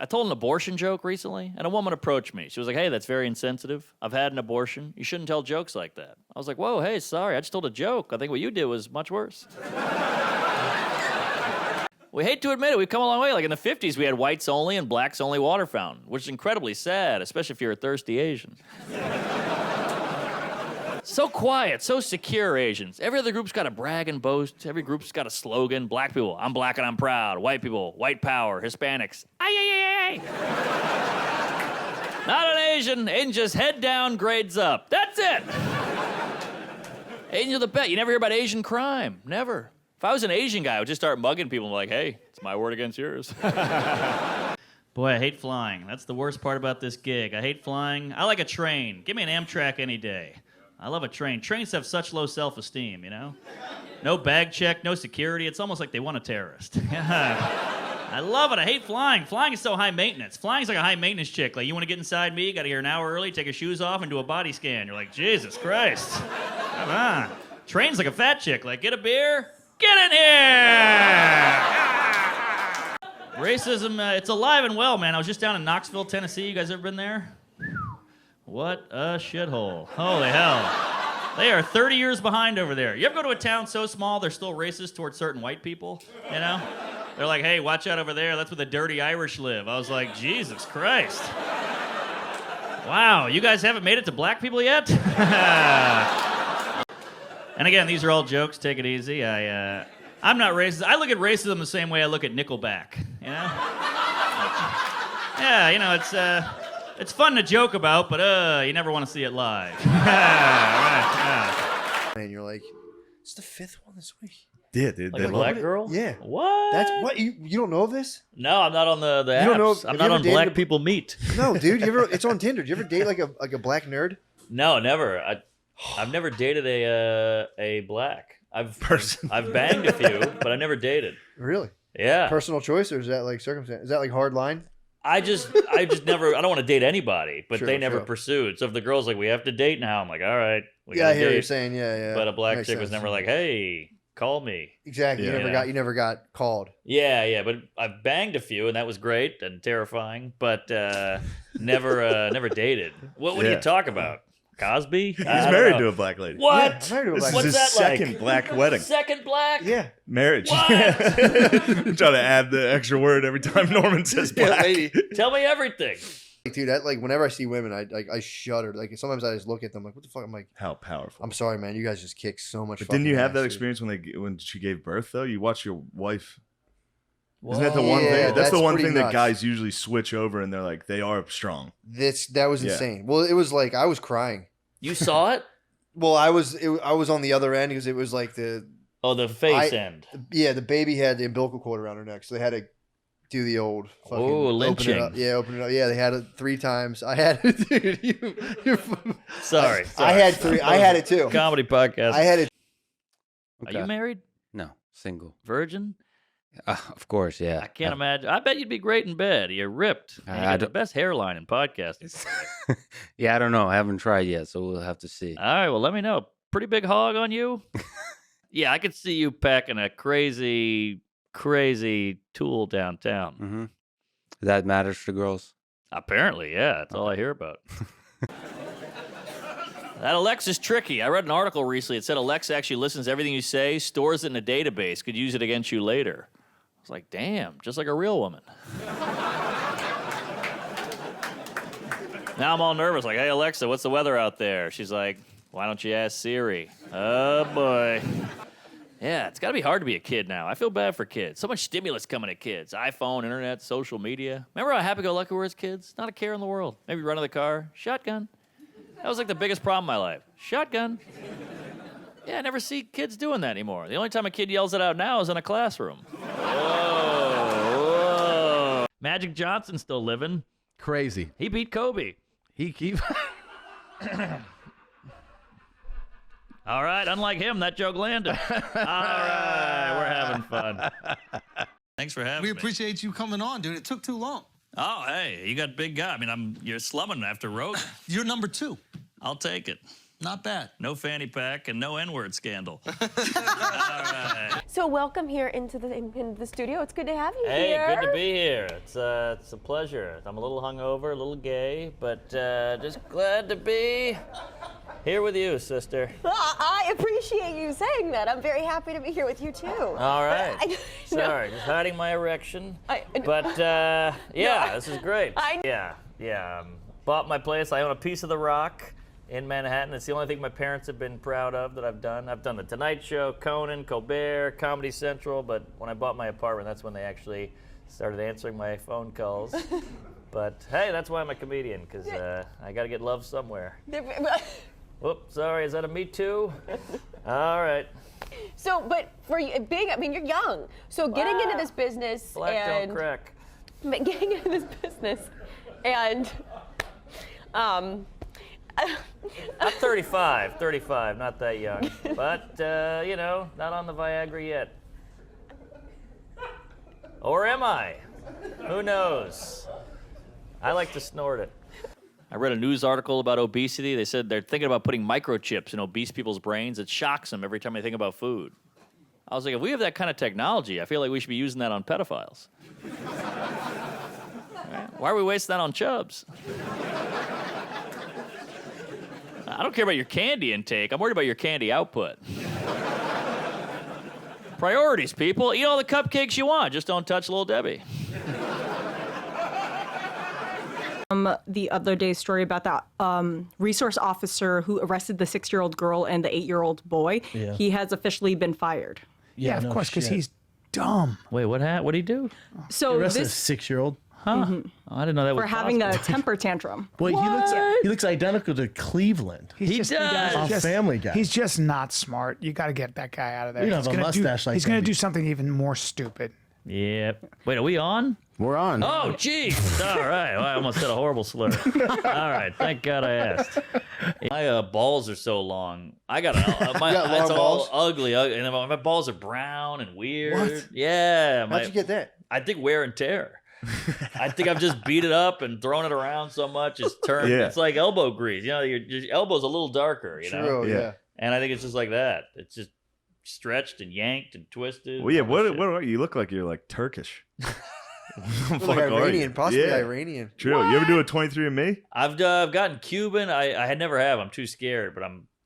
I told an abortion joke recently, and a woman approached me. She was like, hey, that's very insensitive. I've had an abortion. You shouldn't tell jokes like that. I was like, whoa, hey, sorry. I just told a joke. I think what you did was much worse. We hate to admit it. We've come a long way. Like in the 50s, we had whites only and blacks only water fountain, which is incredibly sad, especially if you're a thirsty Asian. So quiet, so secure, Asians. Every other group's got a brag and boast. Every group's got a slogan. Black people, I'm black and I'm proud. White people, white power. Hispanics, ay. Not an Asian. Asian just head down, grades up. That's it. Asians are the best. You never hear about Asian crime. Never. If I was an Asian guy, I would just start mugging people and be like, hey, it's my word against yours. Boy, I hate flying. That's the worst part about this gig. I hate flying. I like a train. Give me an Amtrak any day. I love a train. Trains have such low self-esteem, you know? No bag check, no security. It's almost like they want a terrorist. I love it. I hate flying. Flying is so high maintenance. Flying's like a high maintenance chick. Like, you want to get inside me, got to get here an hour early, take your shoes off, and do a body scan. You're like, Jesus Christ. Come on. Train's like a fat chick. Like, get a beer? Get in here! Racism, it's alive and well, man. I was just down in Knoxville, Tennessee. You guys ever been there? What a shithole. Holy hell. They are 30 years behind over there. You ever go to a town so small they're still racist towards certain white people? You know? They're like, hey, watch out over there. That's where the dirty Irish live. I was like, Jesus Christ. Wow, you guys haven't made it to black people yet? And again, these are all jokes. Take it easy. I'm not racist. I look at racism the same way I look at Nickelback, you know? Yeah, you know, it's fun to joke about, but you never want to see it live. Right. And you're like, it's the 5th one this week. Yeah, dude. Like a black girl? Yeah. What? That's what you don't know this? No, I'm not on the apps. don't know- I'm have not you on ever Black dated People Meet. No, dude. It's on Tinder. Did you ever date like a black nerd? No, never. I've never dated a black. I've banged a few, but I never dated. Really? Yeah. Personal choice, or is that like circumstance? Is that like hard line? I just never. I don't want to date anybody, but Sure, they never sure. pursued. So if the girl's like, "We have to date now," I'm like, "All right." We Yeah, gotta I hear what date. you're saying. Yeah. But a black Makes chick was sense. never like, "Hey, call me." Exactly. Yeah. You never got called. Yeah. But I've banged a few, and that was great and terrifying. But never dated. What do you talk about? Cosby? He's married to a black lady. What? Yeah, I'm married to a black What's This is that his second like? black wedding. Second black? Yeah. Marriage. What? Trying to add the extra word every time Norman says Yeah, black. lady. Tell me everything. Like, dude, like whenever I see women, I shudder. Like sometimes I just look at them like, what the fuck? I'm like, How powerful. I'm sorry, man. You guys just kick so much. But didn't you fucking have ass, that dude. experience when she gave birth though? You watch your wife. Isn't that the one Yeah, thing? That's the that's one pretty thing that nuts. guys usually switch over, and they're like, they are strong. That was Yeah. insane. Well, it was like I was crying. You saw it? Well, I was on the other end because it was like the face end. the baby had the umbilical cord around her neck, so they had to do the old fucking lynching. Open it up. Yeah, open it up. Yeah, they had it 3 times. I had it, dude. Sorry. I had 3. I had it too. Comedy podcast. I had it. Are you married? No, single. Virgin? Of course, yeah. I can't imagine. I bet you'd be great in bed. You're ripped. And you got the don't- best hairline in podcasting. Yeah, I don't know. I haven't tried yet, so we'll have to see. All right, well, let me know. Pretty big hog on you? Yeah, I could see you packing a crazy tool downtown. Mm-hmm. That matters to girls. Apparently, yeah. That's all I hear about. That Alexa's tricky. I read an article recently. It said Alexa actually listens to everything you say, stores it in a database, could use it against you later. I was like, damn, just like a real woman. Now I'm all nervous, like, hey, Alexa, what's the weather out there? She's like, why don't you ask Siri? Oh, boy. Yeah, it's got to be hard to be a kid now. I feel bad for kids. So much stimulus coming at kids. iPhone, internet, social media. Remember how happy-go-lucky we were as kids? Not a care in the world. Maybe run to the car. Shotgun. That was like the biggest problem in my life. Shotgun. Yeah, I never see kids doing that anymore. The only time a kid yells it out now is in a classroom. Whoa. Magic Johnson's still living. Crazy. He beat Kobe. He keep. All right, unlike him, that joke landed. All right, we're having fun. Thanks for having We me. appreciate you coming on, dude. It took too long. Oh, hey, you got big guy. I mean, you're slumming after Rogan. You're number 2. I'll take it. Not bad. No fanny pack and no N-word scandal. All right. So So welcome here into the studio. It's good to have you here. Hey, good to be here. It's a pleasure. I'm a little hungover, a little gay, but just glad to be here with you, sister. Well, I appreciate you saying that. I'm very happy to be here with you too. All right. Sorry, just hiding my erection. This is great. Bought my place. I own a piece of the Rock in Manhattan. It's the only thing my parents have been proud of that I've done. I've done The Tonight Show, Conan, Colbert, Comedy Central, but when I bought my apartment, that's when they actually started answering my phone calls. But hey, that's why I'm a comedian, because I got to get love somewhere. Whoops, sorry, is that a Me Too? All right. So, but for you, you're young. So getting into this business Black don't crack. Getting into this business and I'm 35, not that young. But, not on the Viagra yet. Or am I? Who knows? I like to snort it. I read a news article about obesity. They said they're thinking about putting microchips in obese people's brains. It shocks them every time they think about food. I was like, if we have that kind of technology, I feel like we should be using that on pedophiles. Right? Why are we wasting that on chubs? I don't care about your candy intake. I'm worried about your candy output. Priorities, people. Eat all the cupcakes you want. Just don't touch Little Debbie. The other day's story about that resource officer who arrested the 6-year-old girl and the 8-year-old boy. Yeah. He has officially been fired. Yeah, of course, because he's dumb. Wait, what'd he do? So arrested a 6-year-old. Huh? Mm-hmm. Oh, I didn't know that was for having a temper tantrum. Boy, he looks identical to Cleveland. He does. Family Guy. He's just not smart. You got to get that guy out of there. You don't have a mustache like that. He's going to do something even more stupid. Yep. Wait, are we on? We're on. Oh, geez. All right. Well, I almost said a horrible slur. All right. Thank God I asked. My balls are so long. I got long balls? all ugly, and my balls are brown and weird. What? Yeah. How'd you get that? I think wear and tear. I think I've just beat it up and thrown it around so much it's turned. Yeah. It's like elbow grease. Your elbow's a little darker. True, yeah. And I think it's just like that. It's just stretched and yanked and twisted. Well, yeah. What are you? Look like you're like Turkish. Like Iranian, possibly Iranian. True. What? You ever do a 23andMe? I've gotten Cuban. I had never have. I'm too scared. But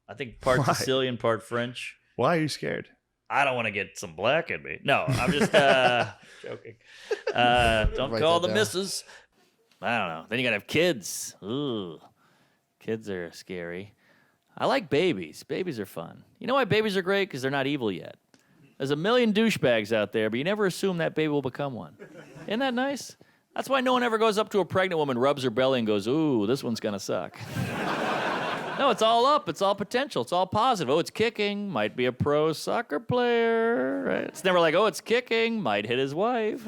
I think part Sicilian, part French. Why are you scared? I don't want to get some black in me. No, I'm just joking. Don't call the missus. I don't know. Then you gotta have kids. Ooh, kids are scary. I like babies. Babies are fun. You know why babies are great? Because they're not evil yet. There's a million douchebags out there, but you never assume that baby will become one. Isn't that nice? That's why no one ever goes up to a pregnant woman, rubs her belly, and goes, ooh, this one's gonna suck. No, it's all up. It's all potential. It's all positive. Oh, it's kicking. Might be a pro soccer player. Right? It's never like, oh, it's kicking. Might hit his wife.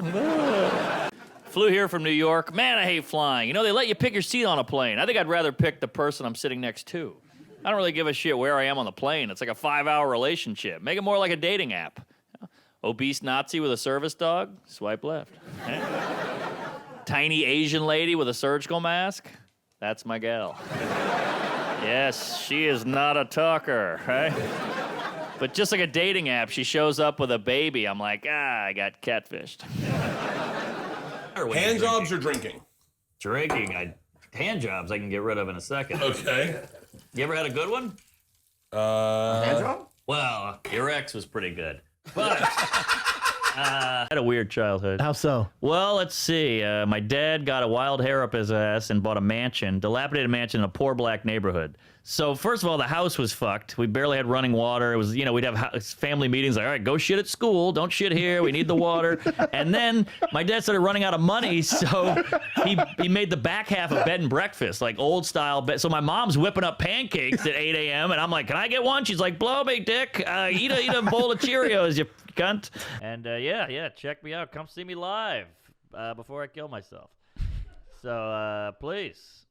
Flew here from New York. Man, I hate flying. You know, they let you pick your seat on a plane. I think I'd rather pick the person I'm sitting next to. I don't really give a shit where I am on the plane. It's like a 5-hour relationship. Make it more like a dating app. Obese Nazi with a service dog? Swipe left. Okay. Tiny Asian lady with a surgical mask? That's my gal. Yes, she is not a talker, right? But just like a dating app, she shows up with a baby. I'm like, I got catfished. Hand jobs or drinking? Drinking. Hand jobs I can get rid of in a second. Okay. You ever had a good one? Hand job? Well, your ex was pretty good. But I had a weird childhood. How so? Well, let's see. My dad got a wild hair up his ass and bought a mansion, dilapidated mansion in a poor black neighborhood. So first of all, the house was fucked. We barely had running water. It was, we'd have family meetings like, all right, go shit at school. Don't shit here. We need the water. And then my dad started running out of money, so he made the back half of bed and breakfast, like old style bed. So my mom's whipping up pancakes at 8 a.m. and I'm like, can I get one? She's like, blow me, dick. Eat a bowl of Cheerios, you cunt. And yeah, check me out. Come see me live before I kill myself. So please.